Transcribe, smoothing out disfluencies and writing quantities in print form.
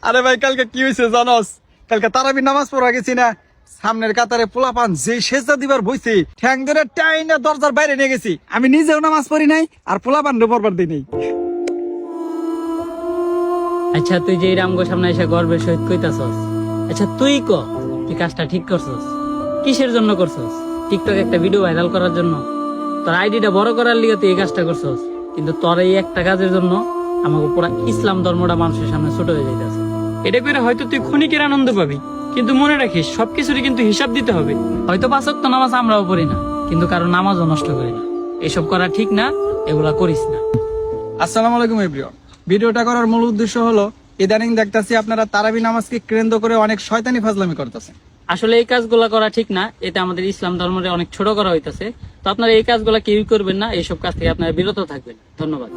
আরে ভাই কালকে কি হয়েছে জানোস? কালকে তারাবি নামাজ পড়া গেছি না, সামনের কাতারে পোলাপান যে সেজদা দিবার বইছে ঠ্যাং ধরে টাইনা দরজার বাইরে নিয়ে গেছি। আমি নিজেও নামাজ পড়ি নাই আর পোলাপান পড়বার দিই নাই। আচ্ছা তুই যে রামগো সামনে এসে গর্বের সহিত কইতাছস, আচ্ছা তুই কাজটা ঠিক করছস? কিসের জন্য করছস? টিকটক একটা ভিডিও ভাইরাল করার জন্য? তোর আইডিটা বড় করার লিগে তুই এই কাজটা করছস, কিন্তু তোর এই একটা কাজের জন্য আমাকে পুরা ইসলাম ধর্মটা মানুষের সামনে ছোট হয়ে যাইতেছে। এটা করে হয়তো তুই ক্ষণিকের আনন্দ পাবি, কিন্তু মনে রাখিস সবকিছুরই কিন্তু হিসাব দিতে হবে। হয়তো 5 ওয়াক্ত নামাজ আমরাও পড়ি না, কিন্তু কারো নামাজও নষ্ট করি না। এসব করা ঠিক না, এগুলা করিস না। আসসালামু আলাইকুম এভরিওয়ান। ভিডিওটা করার মূল উদ্দেশ্য হলো ইদানিং দেখতাছি আপনারা তারাবি নামাজকে কেন্দ্র করে অনেক শয়তানি ফাজলামি করতেছেন। আসলে এই কাজগুলা করা ঠিক না, এটা আমাদের ইসলাম ধর্মে অনেক ছোট করা হইতাছে। তো আপনারা এই কাজগুলা কেউই করবেন না, এইসব কাজ থেকে আপনারা বিরত থাকবেন। ধন্যবাদ।